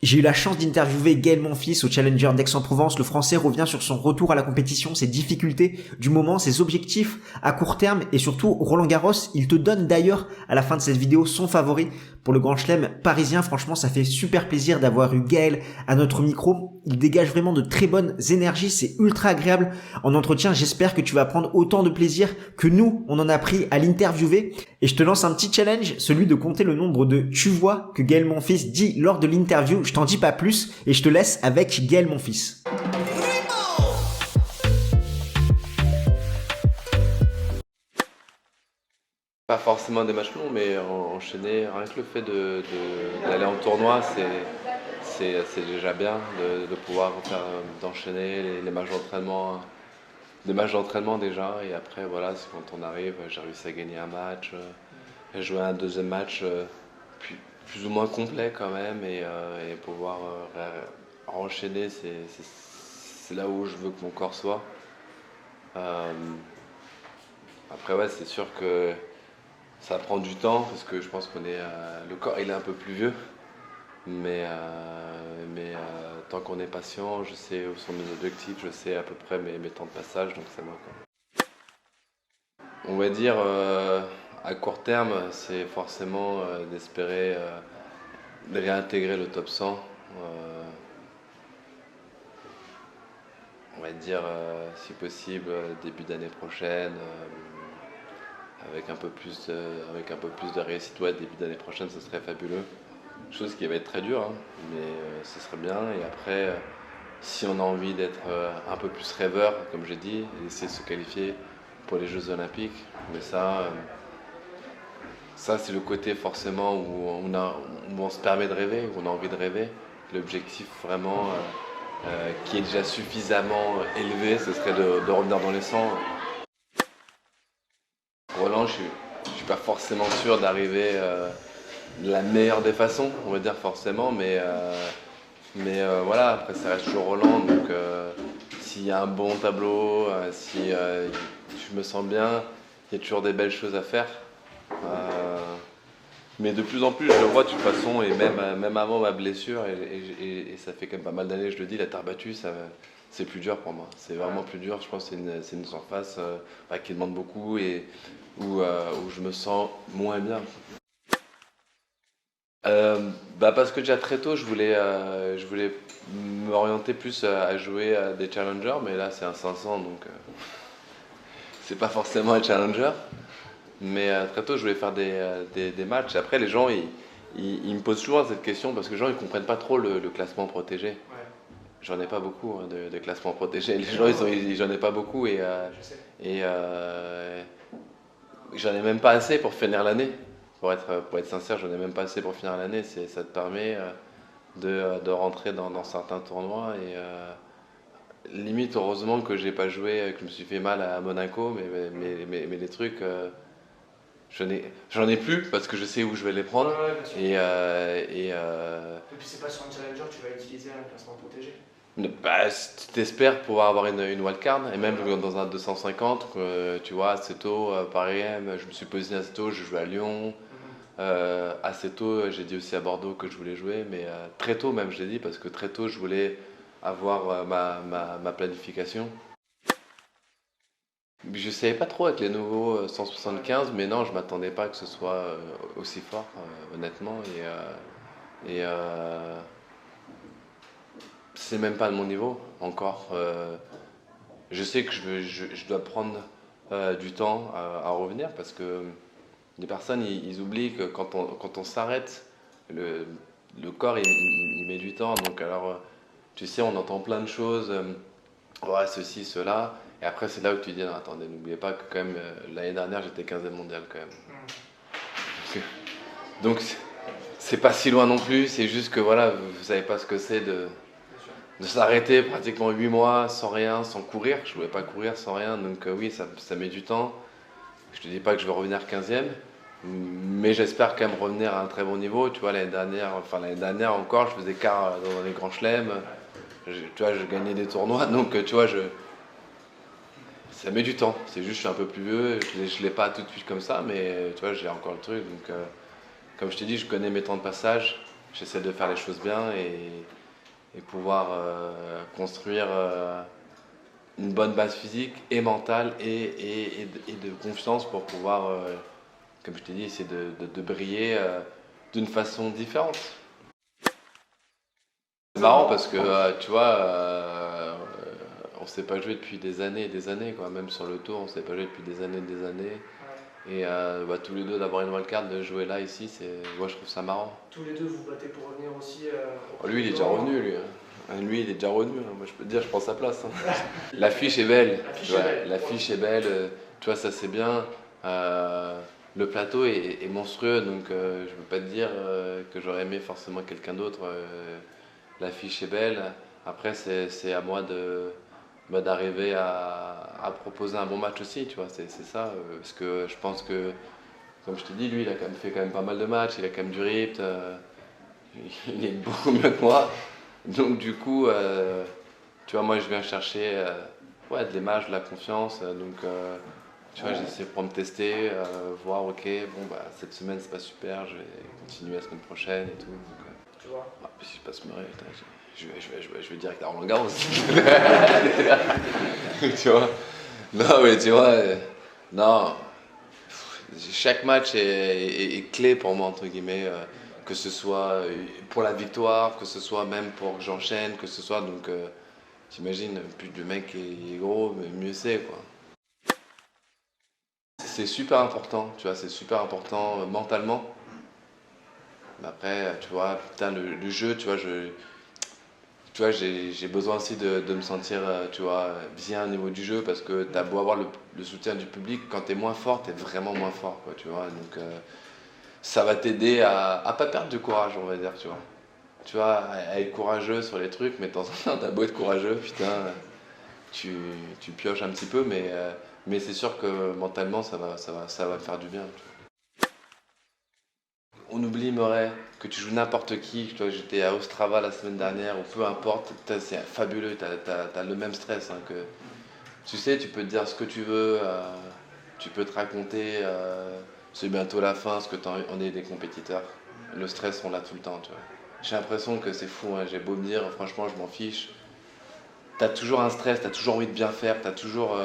J'ai eu la chance d'interviewer Gaël Monfils au Challenger d'Aix-en-Provence. Le Français revient sur son retour à la compétition, ses difficultés du moment, ses objectifs à court terme et surtout Roland-Garros. Il te donne d'ailleurs à la fin de cette vidéo son favori pour le Grand Chelem parisien. Franchement, ça fait super plaisir d'avoir eu Gaël à notre micro. Il dégage vraiment de très bonnes énergies. C'est ultra agréable en entretien. J'espère que tu vas prendre autant de plaisir que nous, on en a pris à l'interviewer. Et je te lance un petit challenge, celui de compter le nombre de tu vois que Gaël Monfils dit lors de l'interview. Je t'en dis pas plus et je te laisse avec Gaël Monfils. Pas forcément des matchs longs, mais enchaîner, rien que le fait d'aller en tournoi, c'est déjà bien de pouvoir faire, d'enchaîner les matchs d'entraînement, des matchs d'entraînement déjà, et après voilà, c'est quand on arrive, j'ai réussi à gagner un match, jouer un deuxième match plus ou moins complet quand même, et pouvoir enchaîner, c'est là où je veux que mon corps soit. Euh, Après ouais, c'est sûr que ça prend du temps parce que je pense qu'on est le corps il est un peu plus vieux, mais tant qu'on est patient, je sais où sont mes objectifs, je sais à peu près mes temps de passage, donc ça va quoi. On va dire à court terme, c'est forcément d'espérer de réintégrer le top 100. On va dire si possible début d'année prochaine. Avec un peu plus de réussite, ouais, début d'année prochaine, ce serait fabuleux. Chose qui va être très dure, hein, mais ce serait bien. Et après, si on a envie d'être un peu plus rêveur, comme j'ai dit, essayer de se qualifier pour les Jeux Olympiques. Mais ça c'est le côté forcément où on se permet de rêver, où on a envie de rêver. L'objectif vraiment qui est déjà suffisamment élevé, ce serait de revenir dans les 100. Roland, je suis pas forcément sûr d'arriver de la meilleure des façons, on va dire forcément, mais voilà, après ça reste toujours Roland, donc s'il y a un bon tableau, si je me sens bien, il y a toujours des belles choses à faire. Euh, mais de plus en plus, je le vois de toute façon, et même avant ma blessure, et ça fait quand même pas mal d'années, je le dis, la terre battue, c'est plus dur pour moi. C'est vraiment plus dur, je pense que c'est une surface qui demande beaucoup et où je me sens moins bien. Parce que déjà très tôt, je voulais m'orienter plus à jouer à des challengers, mais là c'est un 500, donc c'est pas forcément un challenger. Mais très tôt, je voulais faire des matchs. Après, les gens, ils me posent souvent cette question parce que les gens, ils comprennent pas trop le classement protégé. Ouais, J'en ai pas beaucoup hein, de classement protégé. Les gens, j'en ai pas beaucoup je sais. et j'en ai même pas assez pour finir l'année. Pour être sincère, j'en ai même pas assez pour finir l'année. Ça te permet de rentrer dans certains tournois et limite, heureusement que j'ai pas joué, que je me suis fait mal à Monaco, mais les trucs. J'en ai plus parce que je sais où je vais les Ouais, prendre. ouais, bien sûr. Et puis c'est pas sur un challenger que tu vas utiliser un classement protégé. Tu t'espères pouvoir avoir une wildcard et même dans un 250, tu vois, assez tôt, pareil, je me suis positionné assez tôt, je jouais à Lyon. Mhm. Assez tôt, j'ai dit aussi à Bordeaux que je voulais jouer, mais très tôt même, je l'ai dit, parce que très tôt, je voulais avoir ma planification. Je savais pas trop avec les nouveaux 175, mais non, je m'attendais pas que ce soit aussi fort, honnêtement. Et c'est même pas de mon niveau encore. Je sais que je dois prendre du temps à revenir parce que les personnes ils oublient que quand on s'arrête, le, le corps il met du temps. Donc alors, tu sais, on entend plein de choses, ouais, ceci, cela. Et après, c'est là où tu dis, non, attendez, n'oubliez pas que quand même, l'année dernière, j'étais 15e mondial quand même. Mhm. Donc, c'est pas si loin non plus, c'est juste que voilà, vous savez pas ce que c'est Bien sûr. de s'arrêter pratiquement 8 mois sans rien, sans courir. Je voulais pas courir sans rien, donc oui, ça met du temps. Je te dis pas que je vais revenir 15e, mais j'espère quand même revenir à un très bon niveau. Tu vois, l'année dernière encore, je faisais quart dans les grands chelems. Tu vois, je gagnais des tournois, donc tu vois, ça met du temps. C'est juste, que je suis un peu plus vieux, je l'ai pas tout de suite comme ça, mais tu vois, j'ai encore le truc. Donc, comme je t'ai dit, je connais mes temps de passage. j'essaie de faire les choses bien et pouvoir construire une bonne base physique et mentale et de confiance pour pouvoir, comme je t'ai dit, essayer de briller d'une façon différente. C'est marrant parce que, tu vois, on ne s'est pas joué depuis des années et des années, quoi. Même sur le tour, on ne s'est pas joué depuis des années et des années. Et tous les deux d'avoir une wildcard, de jouer là, ici, moi je trouve ça marrant. Tous les deux, vous battez pour revenir aussi Lui, il est déjà revenu, lui. Lui, il est déjà revenu. Moi, je peux te dire, je prends sa place. L'affiche est belle. L'affiche est belle. Tu vois, ça c'est bien. Le plateau est monstrueux, donc je ne peux pas te dire que j'aurais aimé forcément quelqu'un d'autre. L'affiche est belle. Après, c'est à moi d'arriver à proposer un bon match aussi, tu vois, c'est ça. Parce que je pense que, comme je te dis, lui, il a quand même fait pas mal de matchs, il a quand même du rythme, il est beaucoup mieux que moi. Donc du coup, tu vois, moi je viens chercher de l'image, de la confiance. Tu vois, j'essaie pour me tester, voir, ok, bon, bah, cette semaine c'est pas super, je vais continuer la semaine prochaine et tout. Donc, tu vois. Puis si je passe me putain, je vais direct à Roland Garros. Tu vois. Non, mais tu vois, non. Chaque match est clé pour moi, entre guillemets, que ce soit pour la victoire, que ce soit même pour que j'enchaîne, que ce soit. Donc, t'imagines, plus le mec est gros, mieux c'est, quoi. C'est super important, tu vois, c'est super important mentalement. Mais après, tu vois, putain, le jeu, tu vois, tu vois, j'ai besoin aussi de me sentir, tu vois, bien au niveau du jeu parce que t'as beau avoir le soutien du public, quand t'es moins fort, t'es vraiment moins fort, quoi, tu vois. Donc, ça va t'aider à pas perdre de courage, on va dire, tu vois. Tu vois, à être courageux sur les trucs, mais de temps en temps, t'as beau être courageux, putain, tu pioches un petit peu, mais c'est sûr que mentalement, ça va faire du bien, tu vois. On oublie, Murray, que tu joues n'importe qui. Toi, j'étais à Ostrava la semaine dernière, ou peu importe, c'est fabuleux, t'as le même stress. Hein, tu sais, tu peux te dire ce que tu veux, tu peux te raconter, c'est bientôt la fin, ce que on est des compétiteurs. Le stress, on l'a tout le temps, tu vois. J'ai l'impression que c'est fou, hein, j'ai beau me dire, franchement, je m'en fiche. T'as toujours un stress, t'as toujours envie de bien faire, t'as toujours.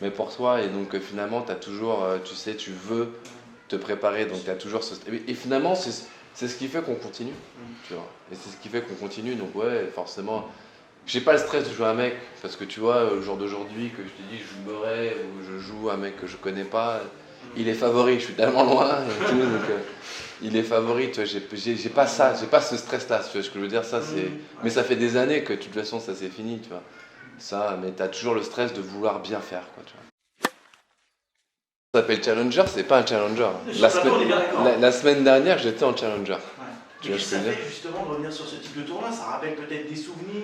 Mais pour toi, et donc finalement, t'as toujours, tu sais, tu veux te préparer, donc tu as toujours ce. Et finalement, c'est ce qui fait qu'on continue, tu vois. Et c'est ce qui fait qu'on continue, donc ouais, forcément. J'ai pas le stress de jouer un mec, parce que tu vois, le jour d'aujourd'hui, que je te dis, je joue Murray ou je joue un mec que je connais pas, il est favori, je suis tellement loin, et tout, donc il est favori, tu vois, j'ai pas ça, j'ai pas ce stress-là, tu vois ce que je veux dire, ça c'est. Mais ça fait des années que de toute façon, ça c'est fini, tu vois. Ça, mais tu as toujours le stress de vouloir bien faire, quoi, tu vois. Ça s'appelle Challenger, c'est pas un Challenger. La semaine dernière, j'étais en Challenger. Ouais. Tu vois ce que je veux dire ? Justement de revenir sur ce type de tournoi, ça rappelle peut-être des souvenirs,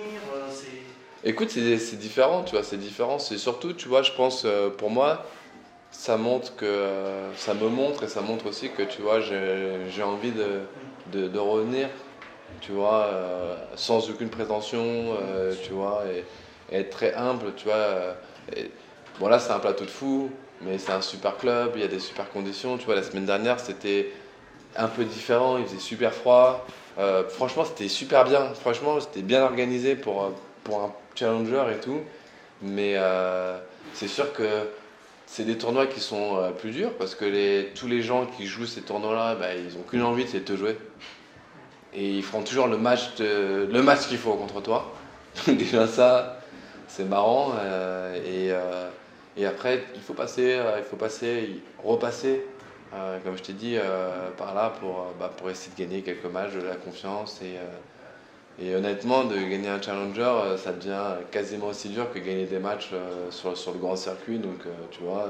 Écoute, c'est différent, tu vois, c'est différent. C'est surtout, tu vois, je pense, pour moi, ça montre que, ça me montre et ça montre aussi que, tu vois, j'ai envie de revenir, tu vois, sans aucune prétention, tu vois, et être très humble, tu vois. Bon, là, c'est un plateau de fou, mais c'est un super club, il y a des super conditions, tu vois. La semaine dernière, c'était un peu différent, il faisait super froid. Franchement, c'était super bien. Franchement, c'était bien organisé pour un challenger et tout. Mais c'est sûr que c'est des tournois qui sont plus durs parce que tous les gens qui jouent ces tournois-là, bah, ils n'ont qu'une envie, c'est de te jouer. Et ils feront toujours le match qu'il faut contre toi. Déjà ça, c'est marrant. Et après, il faut repasser, comme je t'ai dit, par là pour essayer de gagner quelques matchs, de la confiance. Et honnêtement, de gagner un challenger, ça devient quasiment aussi dur que gagner des matchs sur le grand circuit. Donc, tu vois,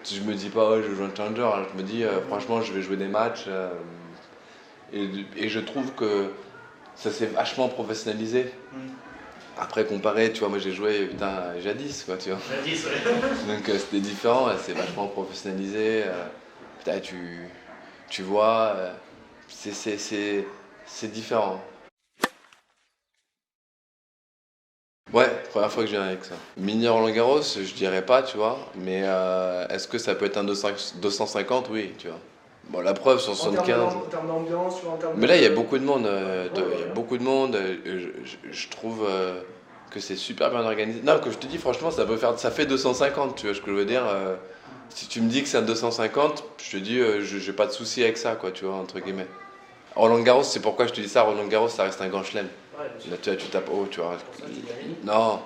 je me dis pas, ouais, je joue un challenger. Hein. Je me dis, franchement, je vais jouer des matchs. Et je trouve que ça s'est vachement professionnalisé. Après, comparé, tu vois, moi j'ai joué jadis, quoi, tu vois. Jadis, ouais. Donc c'était différent, c'est vachement professionnalisé. Putain, tu vois, c'est différent. Ouais, première fois que je viens avec ça. Mini Roland Garros, je dirais pas, tu vois, mais est-ce que ça peut être un 250? Oui, tu vois. Bon, la preuve sur En 75. termes d'ambiance ou en termes Mais là, il y a beaucoup de monde. Il y a beaucoup de monde. Je trouve que c'est super bien organisé. Non, que je te dis, franchement, ça fait 250. Tu vois ce que je veux dire. Si tu me dis que c'est un 250, je te dis, j'ai pas de souci avec ça, quoi, tu vois, entre guillemets. Roland Garros, c'est pourquoi je te dis ça. Roland Garros, ça reste un grand chelem. Ouais, bien sûr. Là, tu tapes haut, tu vois. Pour ça, tu gagnes. Non.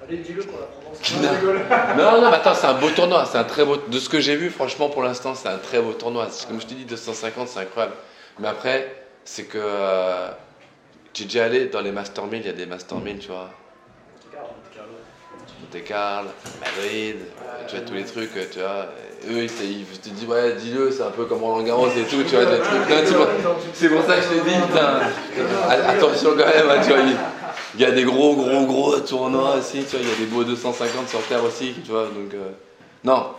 Allez, dis-le pour la Provence. Non. Non, je rigole. Non, mais attends, c'est un beau tournoi. C'est un très beau. De ce que j'ai vu, franchement, pour l'instant, c'est un très beau tournoi. Comme je te dis, 250, c'est incroyable. Mais après, c'est que j'ai déjà allé dans les Master 1000. Il y a des Master 1000, tu vois. Monte-Carlo, Madrid, tu vois, tous les trucs, tu vois. Eux, ils te disent, ouais, dis-le, c'est un peu comme Roland Garros et tout, tu vois, des trucs. Non, tu vois. C'est pour ça que je te dis, putain, attention quand même, hein, tu vois. Il y a des gros tournois aussi, tu vois, il y a des beaux 250 sur Terre aussi, tu vois, donc non,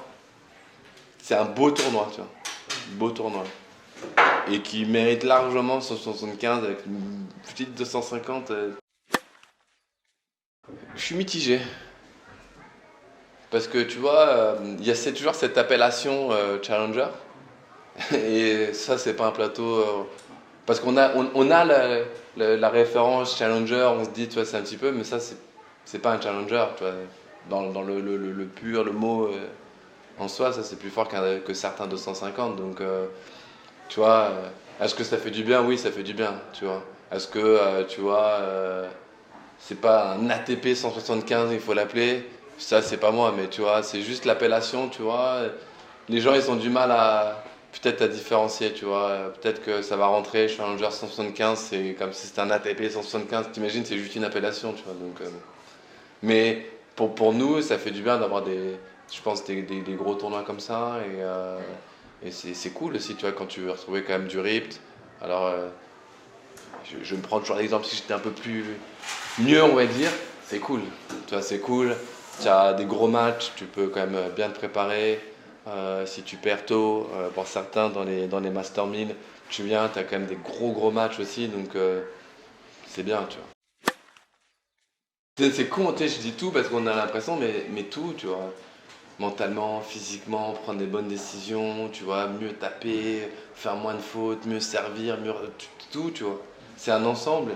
c'est un beau tournoi, tu vois, beau tournoi, et qui mérite largement son 75 avec une petite 250. Je suis mitigé, parce que tu vois, il y a toujours cette appellation Challenger, et ça c'est pas un plateau, parce qu'on a, on a la référence Challenger, on se dit, tu vois, c'est un petit peu, mais ça c'est pas un Challenger, tu vois, dans le pur, le mot en soi, ça c'est plus fort que certains 250, donc tu vois, est-ce que ça fait du bien? Oui, ça fait du bien, tu vois. Est-ce que, tu vois, c'est pas un ATP 175, il faut l'appeler, ça c'est pas moi, mais tu vois, c'est juste l'appellation, tu vois, les gens ils ont du mal à peut-être à différencier, tu vois, peut-être que ça va rentrer Challenger 175, c'est comme si c'était un ATP 175, t'imagines, c'est juste une appellation, tu vois, donc mais pour nous, ça fait du bien d'avoir je pense, des gros tournois comme ça. Et c'est cool aussi, tu vois, quand tu veux retrouver quand même du ripped. Alors, je me prends toujours l'exemple, si j'étais un peu plus mieux, on va dire, c'est cool. Tu vois, c'est cool. Tu as des gros matchs, tu peux quand même bien te préparer. Si tu perds tôt, pour certains, dans les Master 1000, tu viens, tu as quand même des gros matchs aussi. Donc, c'est bien, tu vois. C'est con, tu sais, je dis tout parce qu'on a l'impression, mais tout, tu vois. Mentalement, physiquement, prendre des bonnes décisions, tu vois, mieux taper, faire moins de fautes, mieux servir, tout, tu vois. C'est un ensemble.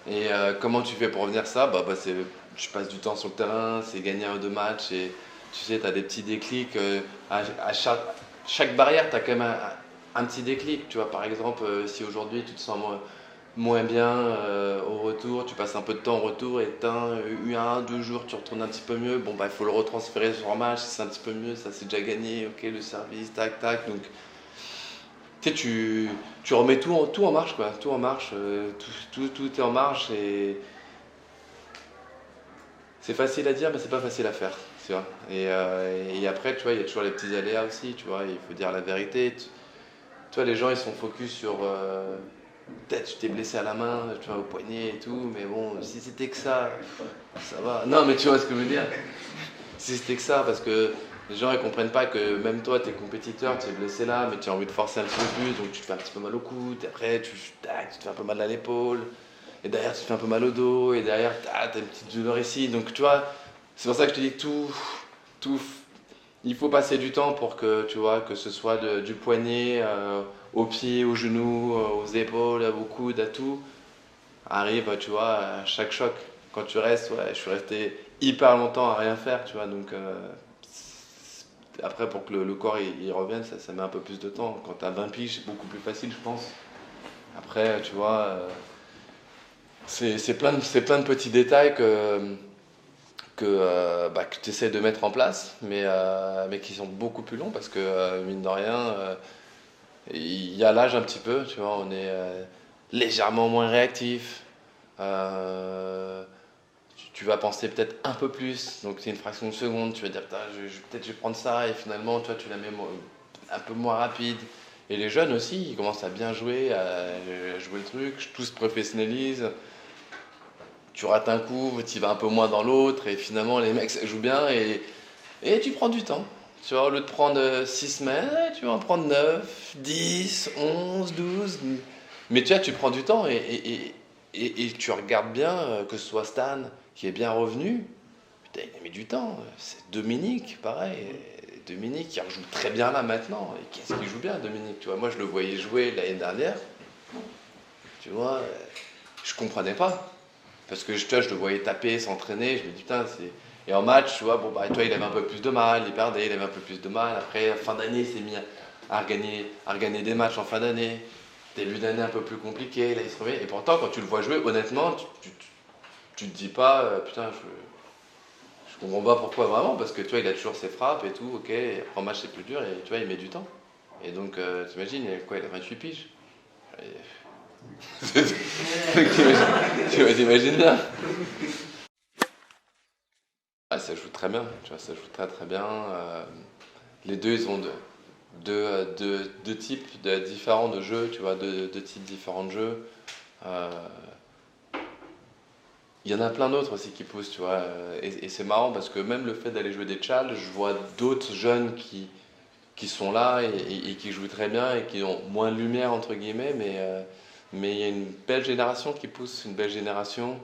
Et comment tu fais pour revenir ça? C'est, tu passes du temps sur le terrain, c'est gagner un ou deux matchs et tu sais, tu as des petits déclics. À chaque barrière, tu as quand même un petit déclic, tu vois. Par exemple, si aujourd'hui tu te sens moins bien au retour, tu passes un peu de temps au retour et un, 2 jours, tu retournes un petit peu mieux. Bon, il faut le retransférer sur un match, c'est un petit peu mieux, ça c'est déjà gagné, ok, le service, tac, tac. Donc, tu sais, tu remets tout en marche, quoi, tout en marche, tout est en marche et c'est facile à dire, mais c'est pas facile à faire, tu vois. Et après, tu vois, il y a toujours les petits aléas aussi, tu vois, il faut dire la vérité. Tu vois, les gens ils sont focus sur. Peut-être tu t'es blessé à la main, tu vois, au poignet et tout, mais bon, si c'était que ça va. Non, mais tu vois ce que je veux dire. Si c'était que ça, parce que les gens ils comprennent pas que même toi, t'es compétiteur, tu es blessé là, mais tu as envie de forcer un petit peu plus, donc tu te fais un petit peu mal au coude, et après tu te fais un peu mal à l'épaule, et derrière tu te fais un peu mal au dos, et derrière t'as une petite douleur ici, donc tu vois, c'est pour ça que je te dis tout, il faut passer du temps pour que, tu vois, que ce soit du poignet aux pieds, aux genoux, aux épaules, au coude, à tout, arrive, tu vois, à chaque choc. Quand tu restes, ouais, je suis resté hyper longtemps à rien faire, tu vois, donc après pour que le corps il revienne, ça met un peu plus de temps. Quand tu as 20 piges, c'est beaucoup plus facile, je pense. Après, tu vois, c'est plein de petits détails que tu essaies de mettre en place, mais qui sont beaucoup plus longs parce que, mine de rien, il y a l'âge un petit peu, tu vois, on est légèrement moins réactif. Euh, tu vas penser peut-être un peu plus, donc c'est une fraction de seconde, tu vas dire, putain, peut-être je vais prendre ça, et finalement, toi, tu la mets un peu moins rapide. Et les jeunes aussi, ils commencent à bien jouer, à jouer le truc, tout se professionnalise. Tu rates un coup, tu vas un peu moins dans l'autre, et finalement les mecs ça joue bien, et tu prends du temps. Tu vois, au lieu de prendre 6 semaines, tu vas en prendre 9, 10, 11, 12. Mais tu vois, tu prends du temps et tu regardes bien, que ce soit Stan qui est bien revenu, putain, il a mis du temps. C'est Dominique, pareil. Dominique, il rejoue très bien là maintenant. Et qu'est-ce qu'il joue bien, Dominique, tu vois. Moi, je le voyais jouer l'année dernière. Tu vois, je comprenais pas. Parce que tu vois, je le voyais taper, s'entraîner. Je me dis, putain, c'est... Et en match, tu vois, bon, bah, toi, il avait un peu plus de mal. Il perdait, il avait un peu plus de mal. Après, fin d'année, il s'est mis à regagner des matchs en fin d'année. Début d'année un peu plus compliqué. Là, il se remet. Et pourtant, quand tu le vois jouer, honnêtement, tu te dis pas, putain, je comprends pas pourquoi vraiment, parce que tu vois, il a toujours ses frappes et tout, ok, et après en match c'est plus dur, et tu vois, il met du temps. Et donc, t'imagines, il a 28 piges. T'imagines bien. Ah, ça joue très bien, tu vois, ça joue très très bien. Les deux, ils ont deux types différents de jeux, tu vois, deux types différents de jeux. Euh, Il y en a plein d'autres aussi qui poussent, tu vois. Et c'est marrant parce que même le fait d'aller jouer des tchals, je vois d'autres jeunes qui sont là et qui jouent très bien et qui ont moins de lumière, entre guillemets, mais il y a une belle génération qui pousse, une belle génération.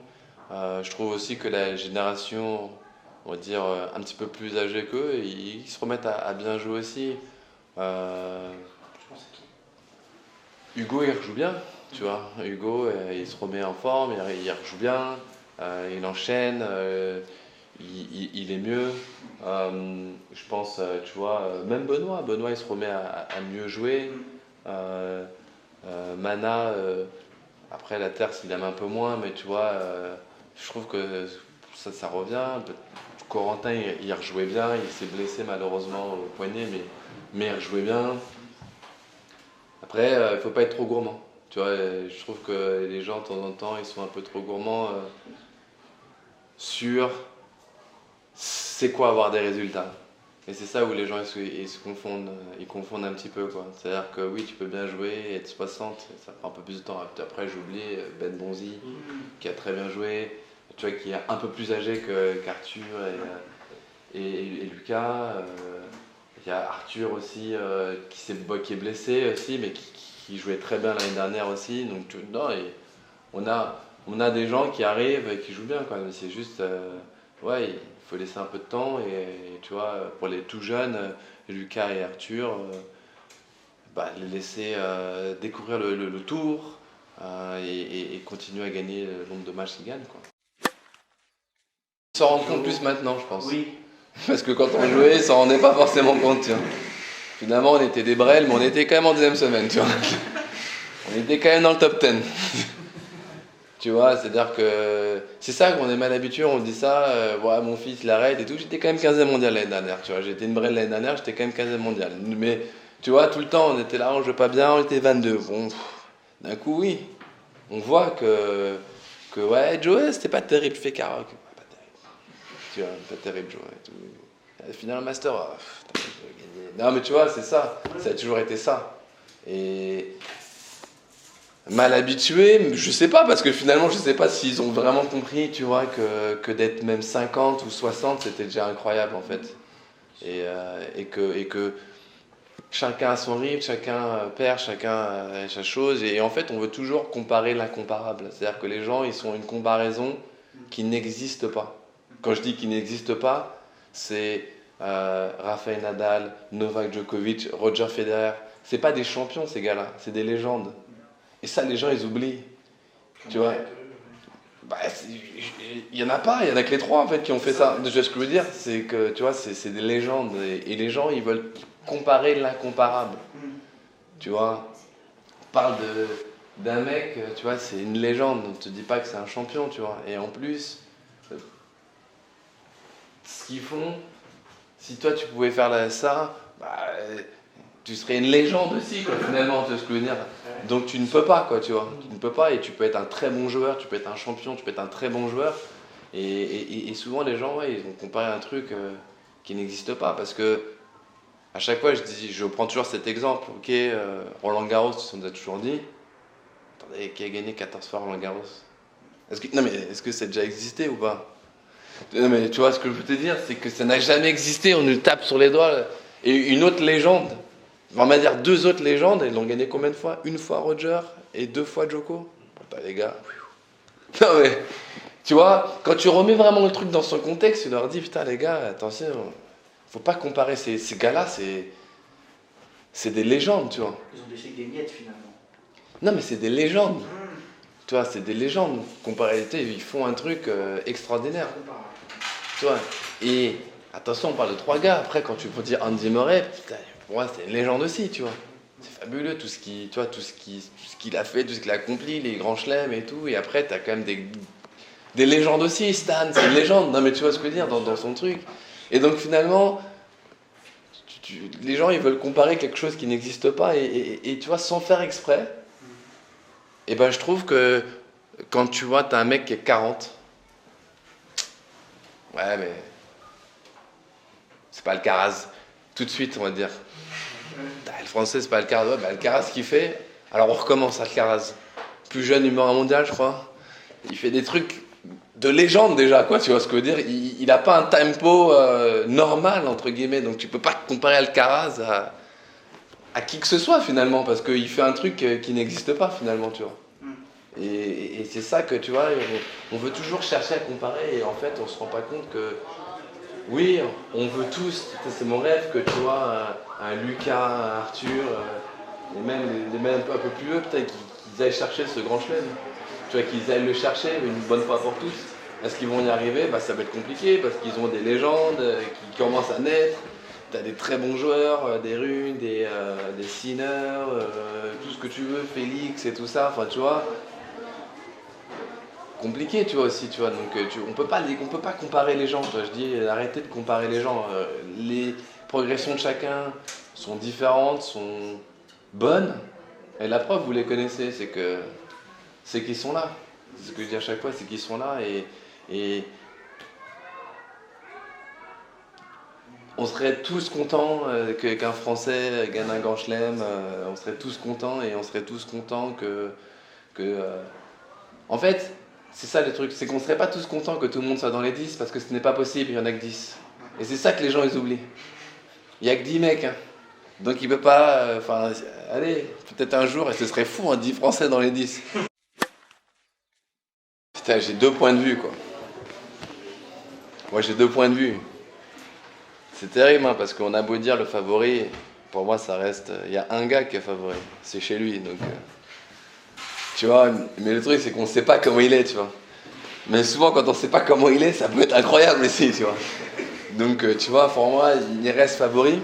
Je trouve aussi que la génération, on va dire, un petit peu plus âgée qu'eux, ils se remettent à bien jouer aussi. Euh, Hugo, il rejoue bien, tu vois. Hugo, il se remet en forme, il rejoue bien. Il enchaîne, il est mieux. Je pense, tu vois, même Benoît, il se remet à mieux jouer. Mana, après la terre, il aime un peu moins, mais tu vois, je trouve que ça revient. Corentin, il rejouait bien, il s'est blessé malheureusement au poignet, mais il rejouait bien. Après, il ne faut pas être trop gourmand. Tu vois, je trouve que les gens, de temps en temps, ils sont un peu trop gourmands sur c'est quoi avoir des résultats. Et c'est ça où les gens ils se confondent, ils confondent un petit peu, quoi. C'est-à-dire que oui, tu peux bien jouer, être 60, ça prend un peu plus de temps. Après, j'oublie Ben Bonzi, qui a très bien joué, tu vois, qui est un peu plus âgé qu'Arthur et Lucas. Il y a Arthur aussi, qui est blessé aussi, mais qui jouait très bien l'année dernière aussi. Donc, non, et on a des gens qui arrivent et qui jouent bien, quoi. Mais c'est juste, ouais, il faut laisser un peu de temps. Et tu vois, pour les tout jeunes, Lucas et Arthur, bah, les laisser découvrir le tour et continuer à gagner le nombre de matchs qu'ils gagnent, quoi. Ils s'en rendent compte plus maintenant, je pense. Oui. Parce que quand on jouait, ils s'en rendaient pas forcément compte, tu vois. Finalement, on était des brels, mais on était quand même en deuxième semaine, tu vois. On était quand même dans le top 10. Tu vois, c'est-à-dire que c'est ça qu'on est mal habitué, on dit ça, ouais, mon fils il arrête et tout. J'étais quand même 15e mondial l'année dernière, tu vois. J'étais une brêle l'année dernière, j'étais quand même 15e mondial. Mais tu vois, tout le temps, on était là, on jouait pas bien, on était 22. Bon, d'un coup, oui, on voit que ouais, Joe, c'était pas terrible, je fais karaoke. Ouais, pas terrible. Tu vois, pas terrible, Joe. Et tout. Final Master, t'as gagné. Non, mais tu vois, c'est ça, ça a toujours été ça. Et. Mal habitué, je sais pas, parce que finalement, je sais pas s'ils ont vraiment compris, tu vois, que d'être même 50 ou 60, c'était déjà incroyable, en fait. Et que chacun a son rythme, chacun perd, chacun a sa chose, et en fait, on veut toujours comparer l'incomparable. C'est-à-dire que les gens, ils sont une comparaison qui n'existe pas. Quand je dis qu'il n'existe pas, c'est Rafael Nadal, Novak Djokovic, Roger Federer. C'est pas des champions, ces gars-là, c'est des légendes. Et ça, les gens, ils oublient. Tu vois, bah, il y en a pas, il y en a que les trois en fait qui ont fait ça. Ce que je veux dire, c'est que tu vois, c'est des légendes et les gens, ils veulent comparer l'incomparable. Tu vois, on parle d'un mec, tu vois, c'est une légende. On te dit pas que c'est un champion, tu vois. Et en plus, ce qu'ils font, si toi tu pouvais faire ça, bah, tu serais une légende aussi, quoi, finalement, tu vois ce que je veux dire. Donc tu ne peux pas, quoi, tu vois. Tu ne peux pas, et tu peux être un très bon joueur, tu peux être un champion, tu peux être un très bon joueur. Et souvent, les gens, ouais, ils vont comparer un truc qui n'existe pas. Parce que, à chaque fois, je prends toujours cet exemple. Ok, Roland Garros, on nous a toujours dit. Attendez, qui a gagné 14 fois Roland Garros? Non, mais est-ce que ça a déjà existé ou pas? Non, mais tu vois, ce que je veux te dire, c'est que ça n'a jamais existé. On nous tape sur les doigts. Et une autre légende. On va dire deux autres légendes, ils l'ont gagné combien de fois? Une fois Roger et 2 fois Djoko. Bon, les gars. Non mais, tu vois, quand tu remets vraiment le truc dans son contexte, tu leur dis, putain les gars, attention, faut pas comparer ces gars-là, c'est des légendes, tu vois. Ils ont décidé que des miettes finalement. Non, mais c'est des légendes. Tu vois, c'est des légendes. Comparé, ils font un truc extraordinaire. Tu vois. Et attention, on parle de 3 gars. Après, quand tu peux dire Andy Murray, putain, pour moi, c'est une légende aussi, tu vois. C'est fabuleux tout ce qu'il a fait, tout ce qu'il a accompli, les grands chelems et tout. Et après, tu as quand même des légendes aussi. Stan, c'est une légende. Non, mais tu vois ce que je veux dire dans son truc. Et donc finalement, les gens ils veulent comparer quelque chose qui n'existe pas et tu vois, sans faire exprès. Et ben je trouve que quand tu vois, t'as un mec qui est 40, ouais, mais c'est pas Alcaraz. Tout de suite, on va dire. Le français, c'est pas Alcaraz. Ouais, Alcaraz, ce qu'il fait, alors on recommence Alcaraz. Plus jeune numéro 1 mondial, je crois. Il fait des trucs de légende déjà, quoi, tu vois ce que je veux dire. Il a pas un tempo normal, entre guillemets, donc tu peux pas comparer Alcaraz à qui que ce soit finalement, parce qu'il fait un truc qui n'existe pas finalement, tu vois. Et c'est ça que, tu vois, on veut toujours chercher à comparer, et en fait, on se rend pas compte que, oui, on veut tous, c'est mon rêve que, tu vois, un Lucas, un Arthur, et même un peu plus vieux, peut-être qu'ils aillent chercher ce grand chelem. Tu vois, qu'ils aillent le chercher une bonne fois pour tous. Est-ce qu'ils vont y arriver? Ça va être compliqué parce qu'ils ont des légendes qui commencent à naître. Tu as des très bons joueurs, des Rune, des Sinner, tout ce que tu veux, Félix et tout ça. Enfin, tu vois, compliqué, tu vois aussi, tu vois. Donc, on peut pas comparer les gens. Tu vois, je dis, arrêtez de comparer les gens. Les progressions de chacun sont différentes, sont bonnes. Et la preuve, vous les connaissez, c'est qu'ils sont là. C'est ce que je dis à chaque fois, c'est qu'ils sont là et on serait tous contents qu'un Français gagne un grand chelem, on serait tous contents et on serait tous contents En fait, c'est ça le truc, c'est qu'on serait pas tous contents que tout le monde soit dans les 10 parce que ce n'est pas possible, il y en a que 10. Et c'est ça que les gens ils oublient. Il y a que 10 mecs, hein. Donc il peut pas... allez, peut-être un jour, et ce serait fou, 10 Français dans les 10. Putain, j'ai 2 points de vue, quoi. Moi, j'ai 2 points de vue. C'est terrible, hein, parce qu'on a beau dire le favori, pour moi, ça reste... Il y a un gars qui est favori, c'est chez lui, donc... Tu vois, mais le truc, c'est qu'on ne sait pas comment il est, tu vois. Mais souvent, quand on ne sait pas comment il est, ça peut être incroyable aussi, tu vois. Donc, tu vois, pour moi, il reste favori.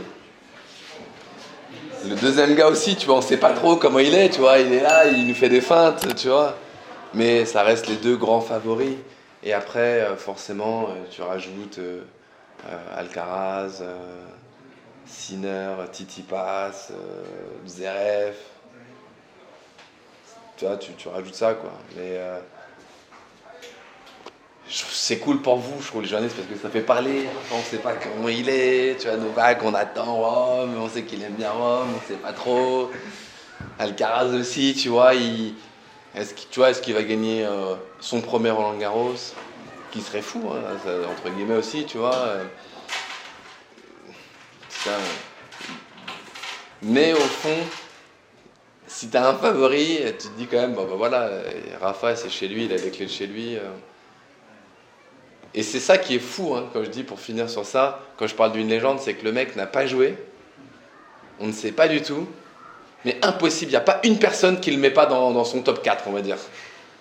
Le deuxième gars aussi, tu vois, on ne sait pas trop comment il est, tu vois. Il est là, il nous fait des feintes, tu vois. Mais ça reste les 2 grands favoris. Et après, forcément, tu rajoutes Alcaraz, Sinner, Tsitsipas, Zverev. Tu vois, tu rajoutes ça, quoi. Mais c'est cool pour vous, je trouve, les journalistes, parce que ça fait parler. On ne sait pas comment il est. Tu vois, Novak, on attend Rome, on sait qu'il aime bien Rome, on ne sait pas trop. Alcaraz aussi, tu vois, est-ce qu'il va gagner son premier Roland-Garros, qui serait fou, hein, ça, entre guillemets aussi, tu vois. Mais au fond, si tu as un favori, tu te dis quand même, voilà, Rafa, c'est chez lui, il a les clés de chez lui. Et c'est ça qui est fou, hein, quand je dis, pour finir sur ça, quand je parle d'une légende, c'est que le mec n'a pas joué, on ne sait pas du tout. Mais impossible, il n'y a pas une personne qui ne le met pas dans son top 4, on va dire.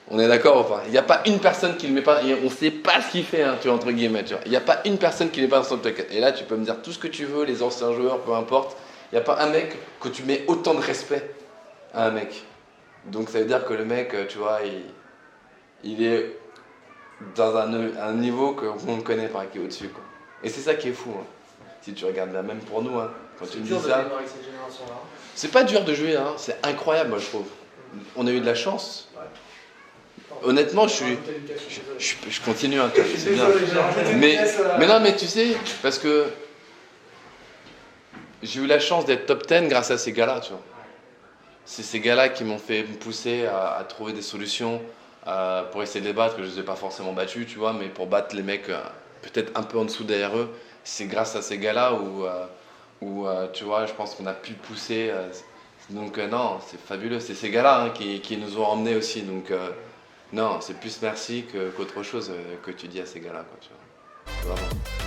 On est d'accord ou pas? Il n'y a pas une personne qui ne le met pas, et on ne sait pas ce qu'il fait, hein, tu vois, entre guillemets. Tu vois. Il n'y a pas une personne qui ne le met pas dans son top 4. Et là, tu peux me dire tout ce que tu veux, les anciens joueurs, peu importe. Il n'y a pas un mec que tu mets autant de respect à un mec. Donc ça veut dire que le mec, tu vois, il est dans un niveau qu'on ne connaît pas, qui est au-dessus, quoi. Et c'est ça qui est fou, hein. Si tu regardes bien, même pour nous, hein, quand tu me dis ça... C'est pas dur de jouer, hein. C'est incroyable, moi, je trouve. On a eu de la chance. Honnêtement, je continue un peu, c'est bien. Mais non, mais tu sais, parce que j'ai eu la chance d'être top 10 grâce à ces gars-là, tu vois. C'est ces gars-là qui m'ont fait me pousser à trouver des solutions pour essayer de les battre, que je ne les ai pas forcément battus, tu vois, mais pour battre les mecs peut-être un peu en dessous derrière eux. C'est grâce à ces gars-là où tu vois, je pense qu'on a pu pousser. Donc non, c'est fabuleux. C'est ces gars-là, hein, qui nous ont emmenés aussi. Donc non, c'est plus merci qu'autre chose que tu dis à ces gars-là, quoi, tu vois. Vraiment.